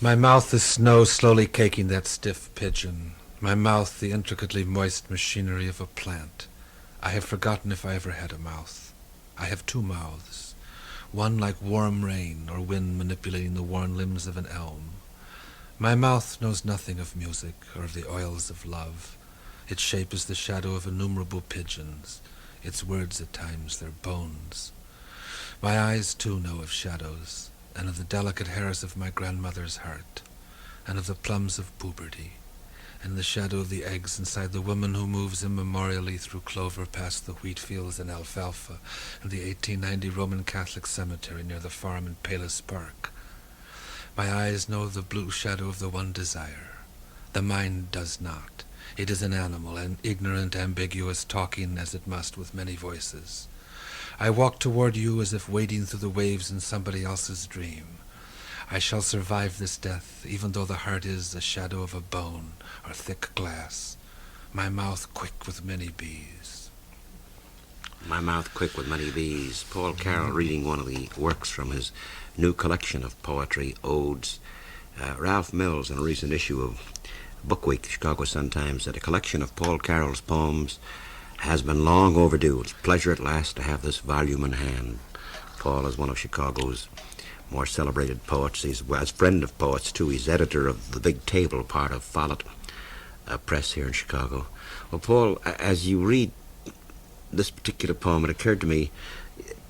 My mouth is snow slowly caking that stiff pigeon. My mouth the intricately moist machinery of a plant. I have forgotten if I ever had a mouth. I have two mouths, one like warm rain or wind manipulating the worn limbs of an elm. My mouth knows nothing of music or of the oils of love. Its shape is the shadow of innumerable pigeons, its words at times their bones. My eyes too know of shadows, and of the delicate hairs of my grandmother's heart, and of the plums of puberty, and the shadow of the eggs inside the woman who moves immemorially through clover past the wheat fields and alfalfa and the 1890 Roman Catholic cemetery near the farm in Palis Park. My eyes know the blue shadow of the one desire. The mind does not. It is an animal, an ignorant, ambiguous, talking as it must with many voices. I walk toward you as if wading through the waves in somebody else's dream. I shall survive this death, even though the heart is a shadow of a bone or thick glass. My mouth quick with many bees. My mouth quick with many bees. Paul Carroll reading one of the works from his new collection of poetry, Odes. Ralph Mills, in a recent issue of Book Week, Chicago Sun-Times, said a collection of Paul Carroll's poems has been long overdue. It's a pleasure at last to have this volume in hand. Paul is one of Chicago's more celebrated poets. He's a friend of poets, too. He's editor of the Big Table, part of Follett Press here in Chicago. Well, Paul, as you read this particular poem, it occurred to me,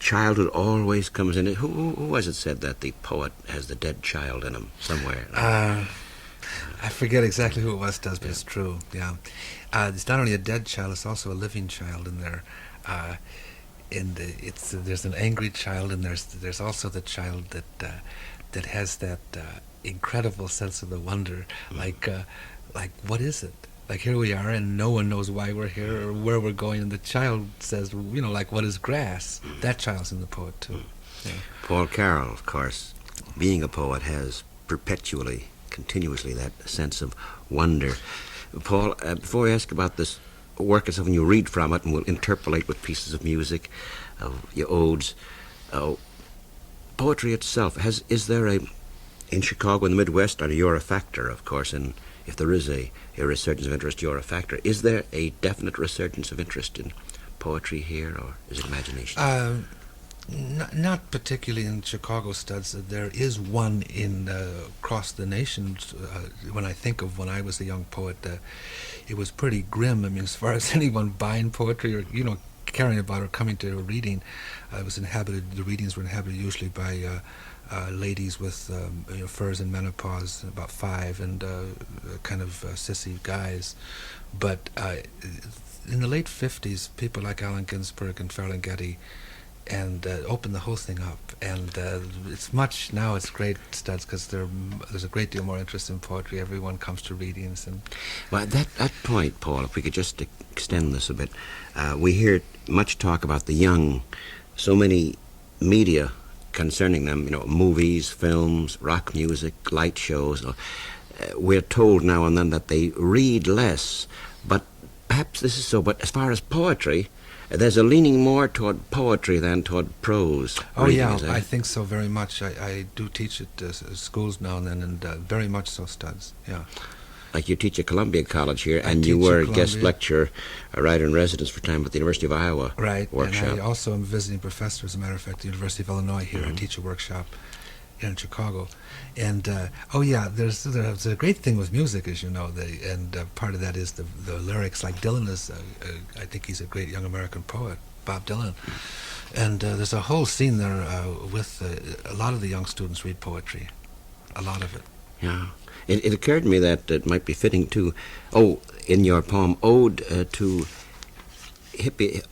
childhood always comes in. Who has it said that the poet has the dead child in him somewhere? I forget exactly who it was, but it's true, yeah. It's not only a dead child, it's also a living child in there. There's an angry child, and there's also the child that has that incredible sense of the wonder, like what is it? Like, here we are, and no one knows why we're here or where we're going, and the child says, like, what is grass? That child's in the poet, too. Yeah. Paul Carroll, of course, being a poet, has perpetually, continuously that sense of wonder. Paul, before I ask about this work itself, and you read from it, and we'll interpolate with pieces of music, your odes, poetry itself, is there in Chicago and the Midwest, you're a factor, of course, and if there is a resurgence of interest, you're a factor. Is there a definite resurgence of interest in poetry here, or is it imagination? Not particularly in Chicago, Studs. There is one across the nation. When I think of when I was a young poet, it was pretty grim. I mean, as far as anyone buying poetry or caring about or coming to a reading, the readings were inhabited usually by ladies with furs and menopause, about 5, and kind of sissy guys. But in the late 50s, people like Allen Ginsberg and Ferlinghetti and opened the whole thing up, and it's great, Studs, because there's a great deal more interest in poetry. Everyone comes to readings. And well, at that point, Paul, if we could just extend this a bit, we hear much talk about the young, so many media concerning them, movies, films, rock music, light shows. We're told now and then that they read less, but perhaps this is so, but as far as poetry, there's a leaning more toward poetry than toward prose. Oh, yeah, I think so very much. I do teach at schools now and then, and very much so, Studs, yeah. Like you teach at Columbia College here, and you were a guest lecturer, a writer-in-residence for time at the University of Iowa workshop. And I also am visiting professor, as a matter of fact, at the University of Illinois here. I teach a workshop in Chicago. And, there's a great thing with music, as you know, and part of that is the lyrics. Like Dylan is, I think he's a great young American poet, Bob Dylan. And there's a whole scene there with a lot of the young students read poetry, a lot of it. Yeah. It occurred to me that it might be fitting to, in your poem, Ode to the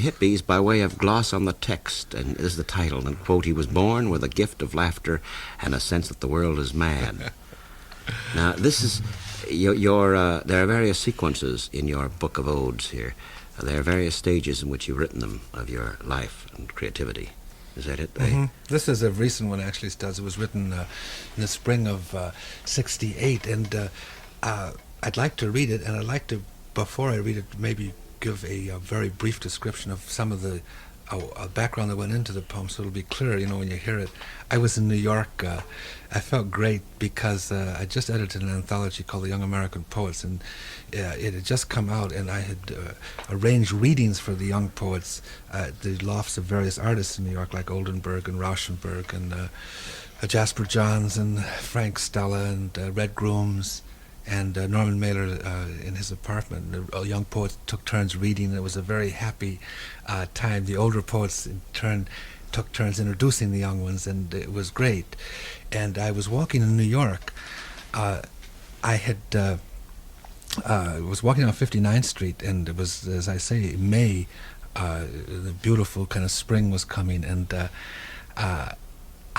Hippies by way of gloss on the text, and this is the title, and quote, he was born with a gift of laughter and a sense that the world is mad. Now, this is there are various sequences in your book of odes here. There are various stages in which you've written them of your life and creativity. Is that it? Mm-hmm. This is a recent one, actually, Studs. It was written in the spring of '68, and I'd like to read it, and I'd like to, before I read it, maybe give a very brief description of some of the a background that went into the poem, so it'll be clear, when you hear it. I was in New York. I felt great because I just edited an anthology called The Young American Poets, and it had just come out, and I had arranged readings for the young poets at the lofts of various artists in New York, like Oldenburg and Rauschenberg and Jasper Johns and Frank Stella and Red Grooms and Norman Mailer in his apartment. The young poets took turns reading. It was a very happy time. The older poets in turn took turns introducing the young ones, and it was great. And I was walking in New York. I was walking on 59th Street, and it was, as I say, May. The beautiful kind of spring was coming, and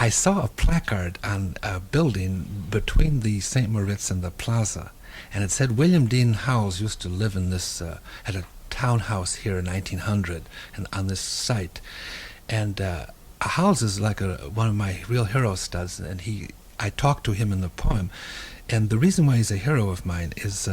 I saw a placard on a building between the St. Moritz and the Plaza, and it said William Dean Howells used to live in this at a townhouse here in 1900, and on this site. And Howells is like one of my real hero studs, and I talked to him in the poem, and the reason why he's a hero of mine is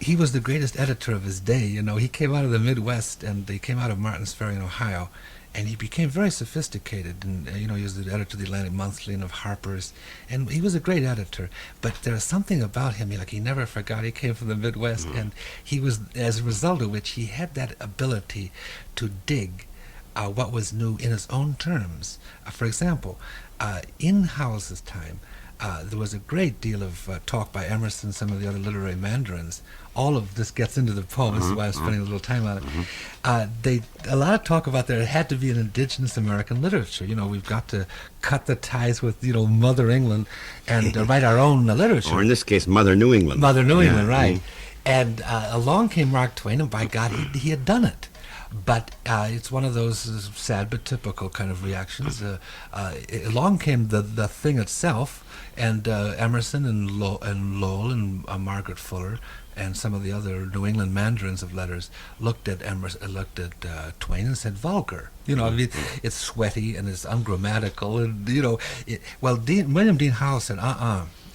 he was the greatest editor of his day. He came out of the Midwest, and he came out of Martins Ferry in Ohio. And he became very sophisticated, and he was the editor of the Atlantic Monthly and of Harper's, and he was a great editor. But there was something about him, like he never forgot. He came from the Midwest, and he was, as a result of which, he had that ability to dig what was new in his own terms. For example, in Howells's time, there was a great deal of talk by Emerson and some of the other literary mandarins. All of this gets into the poem. This is why I'm spending a little time on it. A lot of talk about there had to be an indigenous American literature. We've got to cut the ties with Mother England and write our own literature. Or in this case, Mother New England. Mother New England, right? And along came Mark Twain, and by God, he had done it. But it's one of those sad but typical kind of reactions. Along came the thing itself, and Emerson and Lowell and Margaret Fuller and some of the other New England mandarins of letters looked at Twain and said vulgar. It's sweaty and it's ungrammatical, and William Dean Howells said,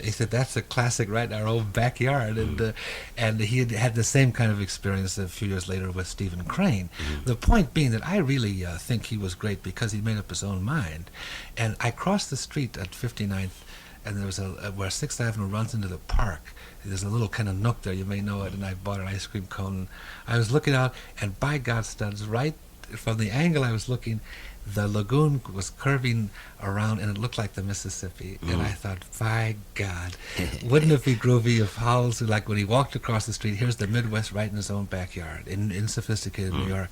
He said, that's a classic right in our own backyard. And he had the same kind of experience a few years later with Stephen Crane. The point being that I really think he was great because he made up his own mind. And I crossed the street at 59th, and there was where 6th Avenue runs into the park. There's a little kind of nook there, you may know it, and I bought an ice cream cone. I was looking out, and by God, Studs, right from the angle I was looking, the lagoon was curving around, and it looked like the Mississippi. And I thought, by God, wouldn't it be groovy if Howells, like when he walked across the street, here's the Midwest right in his own backyard, in sophisticated New York.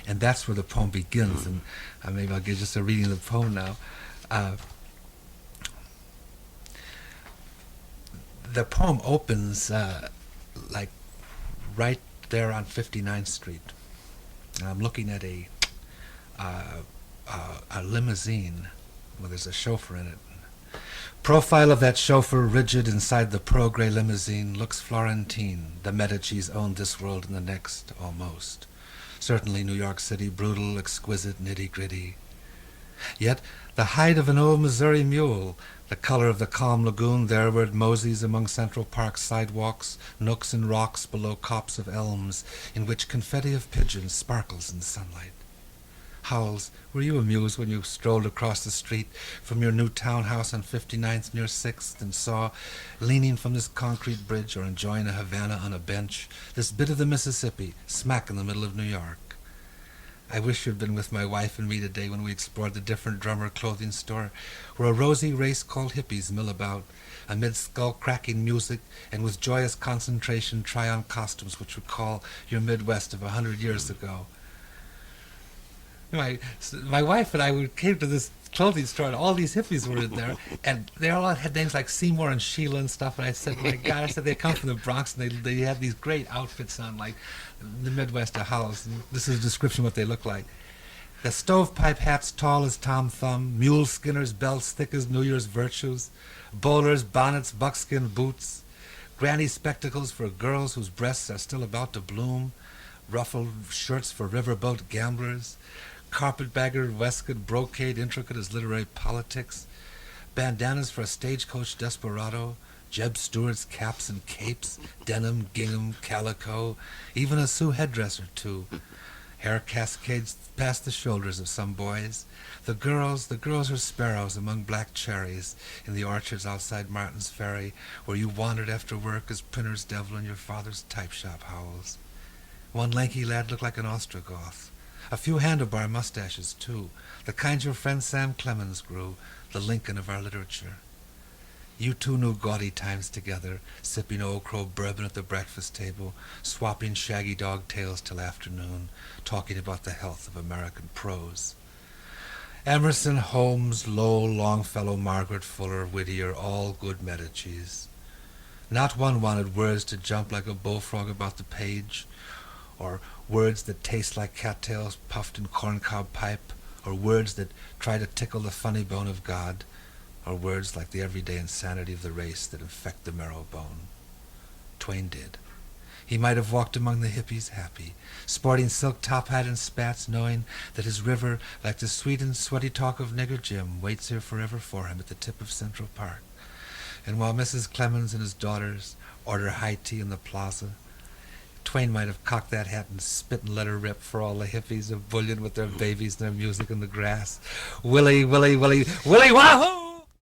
And that's where the poem begins. And maybe I'll give just a reading of the poem now. The poem opens like right there on 59th Street. And I'm looking at a limousine where there's a chauffeur in it. Profile of that chauffeur, rigid inside the pro-gray limousine, looks Florentine. The Medici's owned this world and the next, almost. Certainly New York City, brutal, exquisite, nitty-gritty. Yet the height of an old Missouri mule, the color of the calm lagoon there where it moseys among Central Park's sidewalks, nooks and rocks below copse of elms, in which confetti of pigeons sparkles in the sunlight. Howells, were you amused when you strolled across the street from your new townhouse on 59th near 6th and saw, leaning from this concrete bridge or enjoying a Havana on a bench, this bit of the Mississippi smack in the middle of New York? I wish you'd been with my wife and me today when we explored the different drummer clothing store, where a rosy race called hippies mill about, amid skull-cracking music and with joyous concentration try on costumes which recall your Midwest of 100 years ago. My wife and I came to this clothing store, and all these hippies were in there, and they all had names like Seymour and Sheila and stuff. And I said, my God, they come from the Bronx, and they had these great outfits on, like the Midwest of Howells. And this is a description of what they look like. The stovepipe hats tall as Tom Thumb, mule skinners belts thick as New Year's virtues, bowlers, bonnets, buckskin boots, granny spectacles for girls whose breasts are still about to bloom, ruffled shirts for riverboat gamblers, carpetbagger waistcoat brocade intricate as literary politics, bandanas for a stagecoach desperado, Jeb Stuart's caps and capes, denim, gingham, calico, even a Sioux headdress or two, Hair cascades past the shoulders of some boys. The girls are sparrows among black cherries in the orchards outside Martin's Ferry, where you wandered after work as printer's devil in your father's type shop howls. One lanky lad looked like an Ostrogoth. A few handlebar mustaches, too, the kinds your friend Sam Clemens grew, the Lincoln of our literature. You two knew gaudy times together, sipping Old Crow bourbon at the breakfast table, swapping shaggy dog tails till afternoon, talking about the health of American prose. Emerson, Holmes, Lowell, Longfellow, Margaret Fuller, Whittier, all good Medicis. Not one wanted words to jump like a bullfrog about the page, or words that taste like cattails puffed in corncob pipe, or words that try to tickle the funny bone of God, or words like the everyday insanity of the race that infect the marrow bone. Twain did. He might have walked among the hippies happy, sporting silk top hat and spats, knowing that his river, like the sweet and sweaty talk of Nigger Jim, waits here forever for him at the tip of Central Park. And while Mrs. Clemens and his daughters order high tea in the plaza, Twain might have cocked that hat and spit and let her rip for all the hippies of bullion with their babies and their music in the grass. Willie WaHoo!